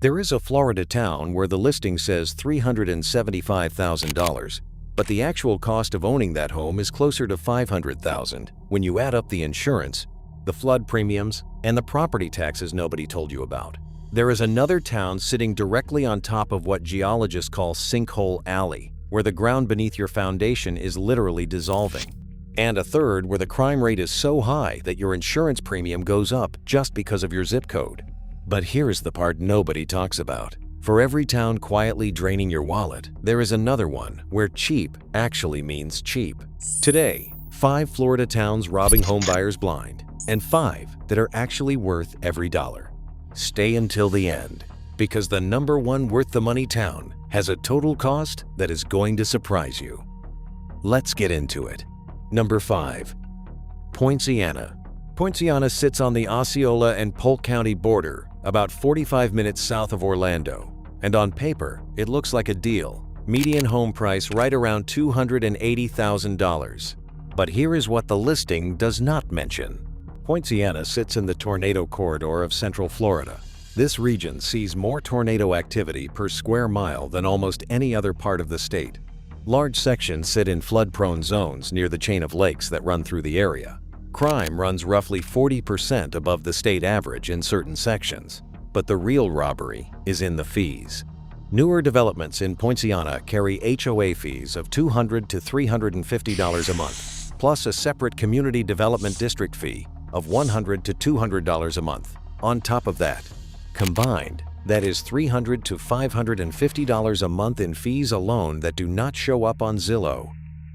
There is a Florida town where the listing says $375,000, but the actual cost of owning that home is closer to $500,000 when you add up the insurance, the flood premiums, and the property taxes nobody told you about. There is another town sitting directly on top of what geologists call Sinkhole Alley, where the ground beneath your foundation is literally dissolving. And a third where the crime rate is so high that your insurance premium goes up just because of your zip code. But here's the part nobody talks about. For every town quietly draining your wallet, there is another one where cheap actually means cheap. Today, 5 Florida towns robbing homebuyers blind, and 5 that are actually worth every dollar. Stay until the end, because the #1 worth the money town has a total cost that is going to surprise you. Let's get into it. Number 5. Poinciana. Poinciana sits on the Osceola and Polk County border, about 45 minutes south of Orlando, and on paper, it looks like a deal. Median home price right around $280,000. But here is what the listing does not mention. Poinciana sits in the tornado corridor of Central Florida. This region sees more tornado activity per square mile than almost any other part of the state. Large sections sit in flood-prone zones near the chain of lakes that run through the area. Crime runs roughly 40% above the state average in certain sections, but the real robbery is in the fees. Newer developments in Poinciana carry HOA fees of $200 to $350 a month, plus a separate community development district fee of $100 to $200 a month. On top of that, combined, that is $300 to $550 a month in fees alone that do not show up on Zillow.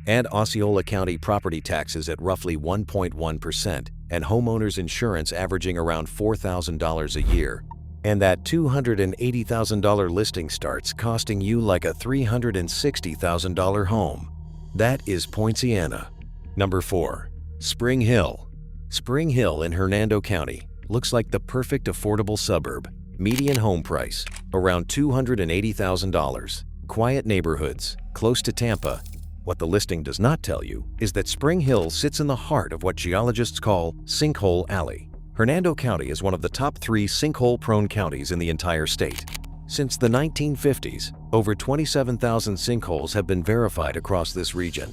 Add Osceola County property taxes at roughly 1.1% and homeowners insurance averaging around $4,000 a year, and that $280,000 listing starts costing you like a $360,000 home. That is Poinciana. Number 4. Spring Hill. Spring Hill in Hernando County looks like the perfect affordable suburb. Median home price, around $280,000. Quiet neighborhoods, close to Tampa. What the listing does not tell you is that Spring Hill sits in the heart of what geologists call Sinkhole Alley. Hernando County is one of the top 3 sinkhole-prone counties in the entire state. Since the 1950s, over 27,000 sinkholes have been verified across this region.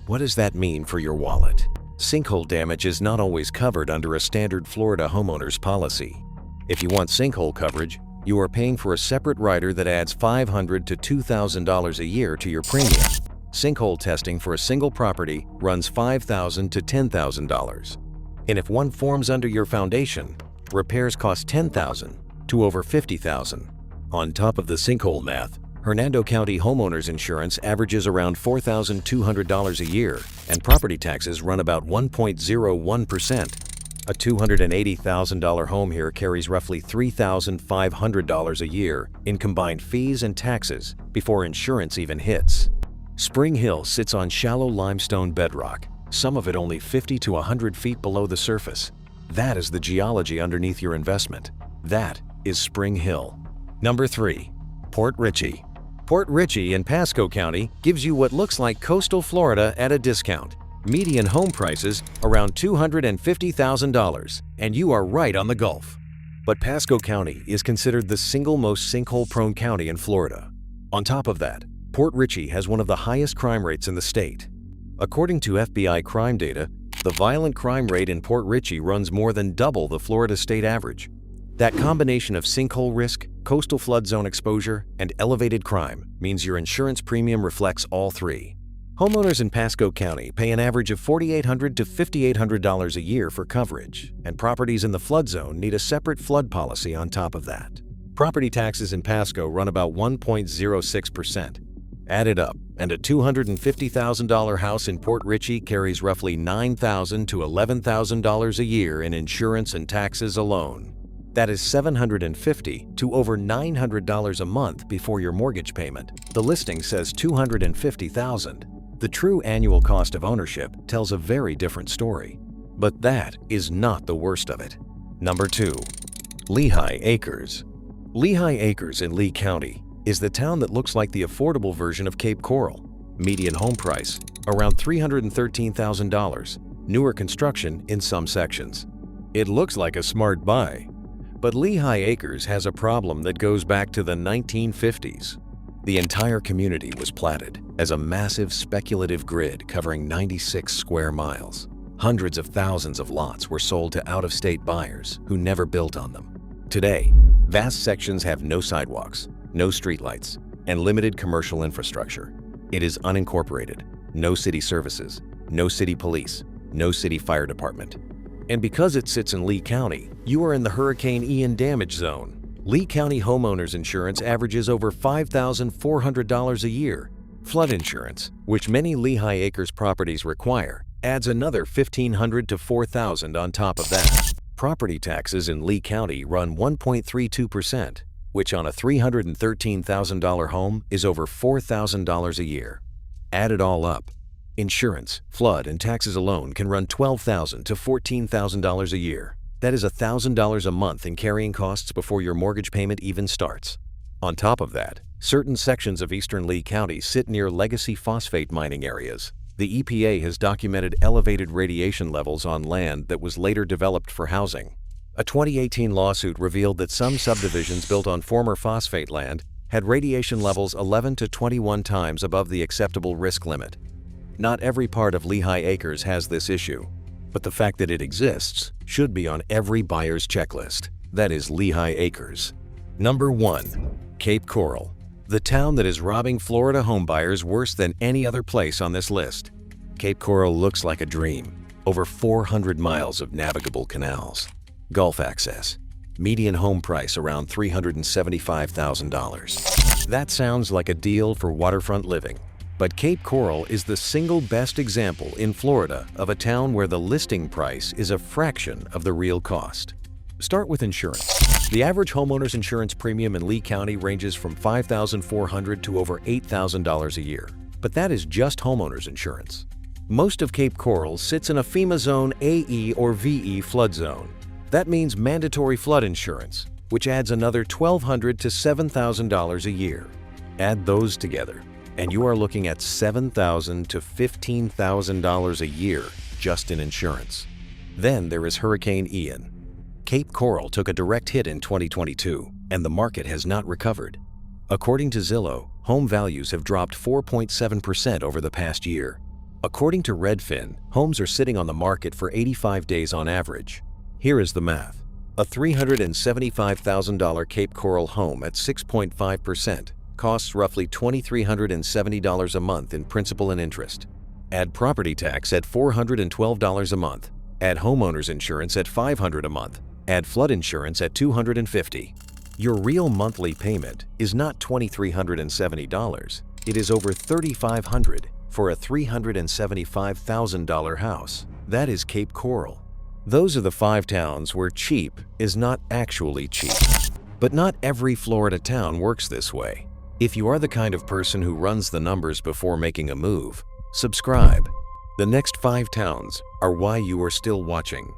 What does that mean for your wallet? Sinkhole damage is not always covered under a standard Florida homeowners policy. If you want sinkhole coverage, you are paying for a separate rider that adds $500 to $2,000 a year to your premium. Sinkhole testing for a single property runs $5,000 to $10,000. And if one forms under your foundation, repairs cost $10,000 to over $50,000. On top of the sinkhole math, Hernando County homeowners insurance averages around $4,200 a year, and property taxes run about 1.01%. A $280,000 home here carries roughly $3,500 a year in combined fees and taxes before insurance even hits. Spring Hill sits on shallow limestone bedrock, some of it only 50 to 100 feet below the surface. That is the geology underneath your investment. That is Spring Hill. Number 3. Port Richey. Port Richey in Pasco County gives you what looks like coastal Florida at a discount. Median home prices around $250,000, and you are right on the Gulf. But Pasco County is considered the single most sinkhole-prone county in Florida. On top of that, Port Richey has one of the highest crime rates in the state. According to FBI crime data, the violent crime rate in Port Richey runs more than double the Florida state average. That combination of sinkhole risk, coastal flood zone exposure, and elevated crime means your insurance premium reflects all 3. Homeowners in Pasco County pay an average of $4,800 to $5,800 a year for coverage, and properties in the flood zone need a separate flood policy on top of that. Property taxes in Pasco run about 1.06%. Add it up, and a $250,000 house in Port Richey carries roughly $9,000 to $11,000 a year in insurance and taxes alone. That is $750 to over $900 a month before your mortgage payment. The listing says $250,000. The true annual cost of ownership tells a very different story. But that is not the worst of it. Number 2. Lehigh Acres. Lehigh Acres in Lee County is the town that looks like the affordable version of Cape Coral. Median home price, around $313,000. Newer construction in some sections. It looks like a smart buy. But Lehigh Acres has a problem that goes back to the 1950s. The entire community was platted as a massive speculative grid covering 96 square miles. Hundreds of thousands of lots were sold to out-of-state buyers who never built on them. Today, vast sections have no sidewalks, no streetlights, and limited commercial infrastructure. It is unincorporated, no city services, no city police, no city fire department. And because it sits in Lee County, you are in the Hurricane Ian damage zone. Lee County homeowners insurance averages over $5,400 a year. Flood insurance, which many Lehigh Acres properties require, adds another $1,500 to $4,000 on top of that. Property taxes in Lee County run 1.32%, which on a $313,000 home is over $4,000 a year. Add it all up. Insurance, flood, and taxes alone can run $12,000 to $14,000 a year. That is $1,000 a month in carrying costs before your mortgage payment even starts. On top of that, certain sections of eastern Lee County sit near legacy phosphate mining areas. The EPA has documented elevated radiation levels on land that was later developed for housing. A 2018 lawsuit revealed that some subdivisions built on former phosphate land had radiation levels 11 to 21 times above the acceptable risk limit. Not every part of Lehigh Acres has this issue, but the fact that it exists should be on every buyer's checklist. That is Lehigh Acres. Number 1. Cape Coral, the town that is robbing Florida homebuyers worse than any other place on this list. Cape Coral looks like a dream. Over 400 miles of navigable canals, Gulf access, median home price around $375,000. That sounds like a deal for waterfront living. But Cape Coral is the single best example in Florida of a town where the listing price is a fraction of the real cost. Start with insurance. The average homeowner's insurance premium in Lee County ranges from $5,400 to over $8,000 a year. But that is just homeowner's insurance. Most of Cape Coral sits in a FEMA Zone AE or VE flood zone. That means mandatory flood insurance, which adds another $1,200 to $7,000 a year. Add those together, and you are looking at $7,000 to $15,000 a year just in insurance. Then there is Hurricane Ian. Cape Coral took a direct hit in 2022, and the market has not recovered. According to Zillow, home values have dropped 4.7% over the past year. According to Redfin, homes are sitting on the market for 85 days on average. Here is the math. A $375,000 Cape Coral home at 6.5% costs roughly $2,370 a month in principal and interest. Add property tax at $412 a month. Add homeowners insurance at $500 a month. Add flood insurance at $250. Your real monthly payment is not $2,370. It is over $3,500 for a $375,000 house. That is Cape Coral. Those are the 5 towns where cheap is not actually cheap. But not every Florida town works this way. If you are the kind of person who runs the numbers before making a move, subscribe. The next 5 towns are why you are still watching.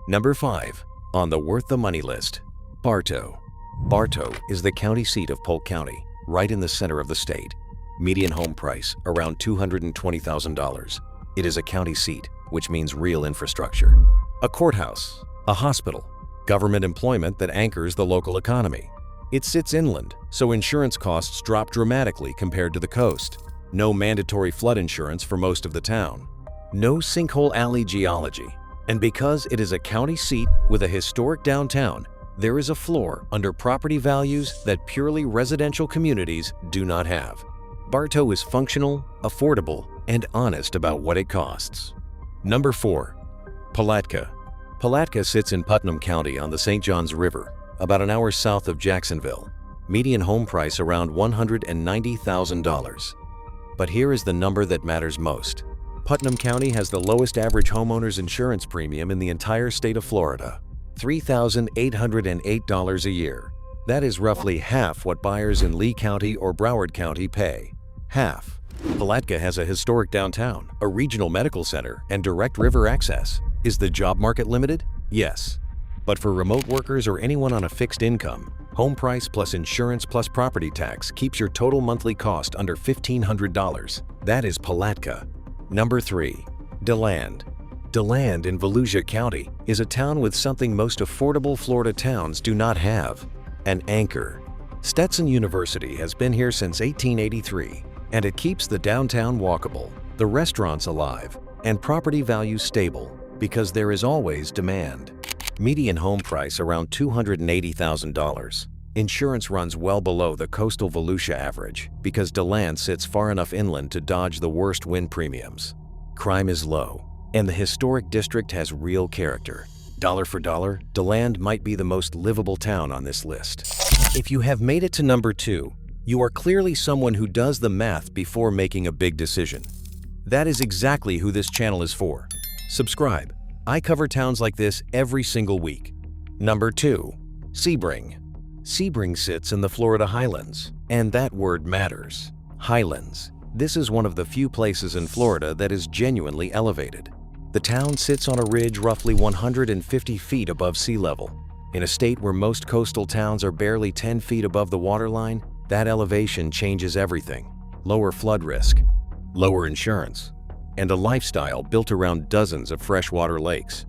Number 5 on the worth the money list, Bartow. Bartow is the county seat of Polk County, right in the center of the state. Median home price around $220,000. It is a county seat, which means real infrastructure. A courthouse, a hospital, government employment that anchors the local economy. It sits inland, so insurance costs drop dramatically compared to the coast. No mandatory flood insurance for most of the town. No sinkhole alley geology. And because it is a county seat with a historic downtown, there is a floor under property values that purely residential communities do not have. Bartow is functional, affordable, and honest about what it costs. Number 4. Palatka. Palatka sits in Putnam County on the St. Johns River, about an hour south of Jacksonville. Median home price around $190,000. But here is the number that matters most. Putnam County has the lowest average homeowner's insurance premium in the entire state of Florida, $3,808 a year. That is roughly half what buyers in Lee County or Broward County pay. Half. Palatka has a historic downtown, a regional medical center, and direct river access. Is the job market limited? Yes. But for remote workers or anyone on a fixed income, home price plus insurance plus property tax keeps your total monthly cost under $1,500. That is Palatka. Number 3. Deland. Deland in Volusia County is a town with something most affordable Florida towns do not have: an anchor. Stetson University has been here since 1883, and it keeps the downtown walkable, the restaurants alive, and property values stable because there is always demand. Median home price around $280,000. Insurance runs well below the coastal Volusia average because Deland sits far enough inland to dodge the worst wind premiums. Crime is low, and the historic district has real character. Dollar for dollar, Deland might be the most livable town on this list. If you have made it to number 2, you are clearly someone who does the math before making a big decision. That is exactly who this channel is for. Subscribe. I cover towns like this every single week. Number 2. Sebring. Sebring sits in the Florida Highlands, and that word matters. Highlands. This is one of the few places in Florida that is genuinely elevated. The town sits on a ridge roughly 150 feet above sea level. In a state where most coastal towns are barely 10 feet above the waterline, that elevation changes everything. Lower flood risk, lower insurance, and a lifestyle built around dozens of freshwater lakes.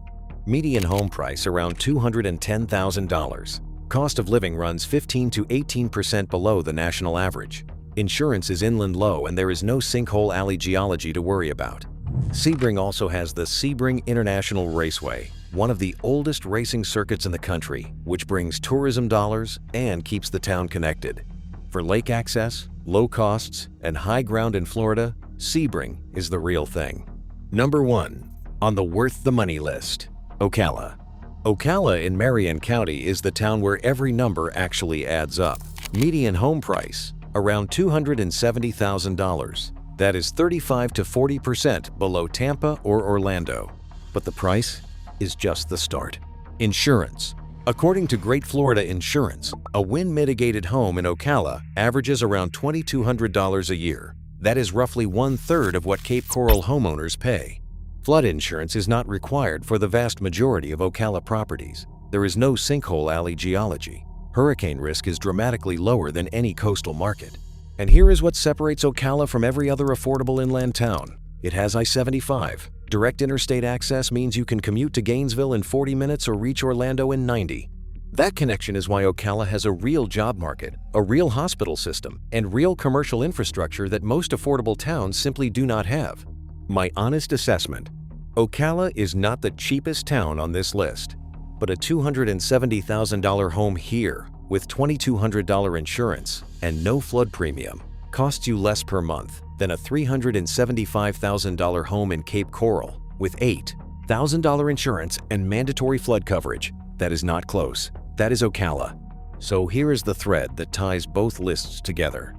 Median home price around $210,000. Cost of living runs 15 to 18% below the national average. Insurance is inland low, and there is no sinkhole alley geology to worry about. Sebring also has the Sebring International Raceway, one of the oldest racing circuits in the country, which brings tourism dollars and keeps the town connected. For lake access, low costs, and high ground in Florida, Sebring is the real thing. Number 1. On the worth the money list. Ocala. Ocala in Marion County is the town where every number actually adds up. Median home price, around $270,000. That is 35 to 40% below Tampa or Orlando. But the price is just the start. Insurance. According to Great Florida Insurance, a wind-mitigated home in Ocala averages around $2,200 a year. That is roughly 1/3 of what Cape Coral homeowners pay. Flood insurance is not required for the vast majority of Ocala properties. There is no sinkhole alley geology. Hurricane risk is dramatically lower than any coastal market. And here is what separates Ocala from every other affordable inland town. It has I-75. Direct interstate access means you can commute to Gainesville in 40 minutes or reach Orlando in 90. That connection is why Ocala has a real job market, a real hospital system, and real commercial infrastructure that most affordable towns simply do not have. My honest assessment: Ocala is not the cheapest town on this list, but a $270,000 home here with $2,200 insurance and no flood premium costs you less per month than a $375,000 home in Cape Coral with $8,000 insurance and mandatory flood coverage. That is not close. That is Ocala. So here is the thread that ties both lists together.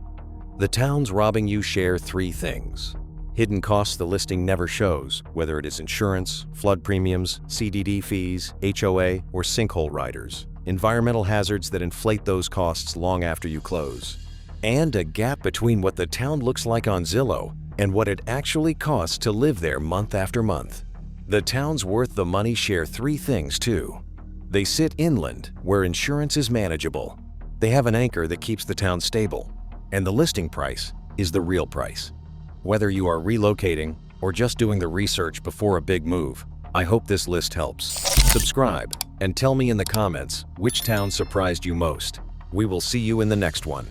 The towns robbing you share 3 things. Hidden costs the listing never shows, whether it is insurance, flood premiums, CDD fees, HOA, or sinkhole riders. Environmental hazards that inflate those costs long after you close. And a gap between what the town looks like on Zillow and what it actually costs to live there month after month. The towns worth the money share 3 things too. They sit inland, where insurance is manageable. They have an anchor that keeps the town stable. And the listing price is the real price. Whether you are relocating or just doing the research before a big move, I hope this list helps. Subscribe and tell me in the comments which town surprised you most. We will see you in the next one.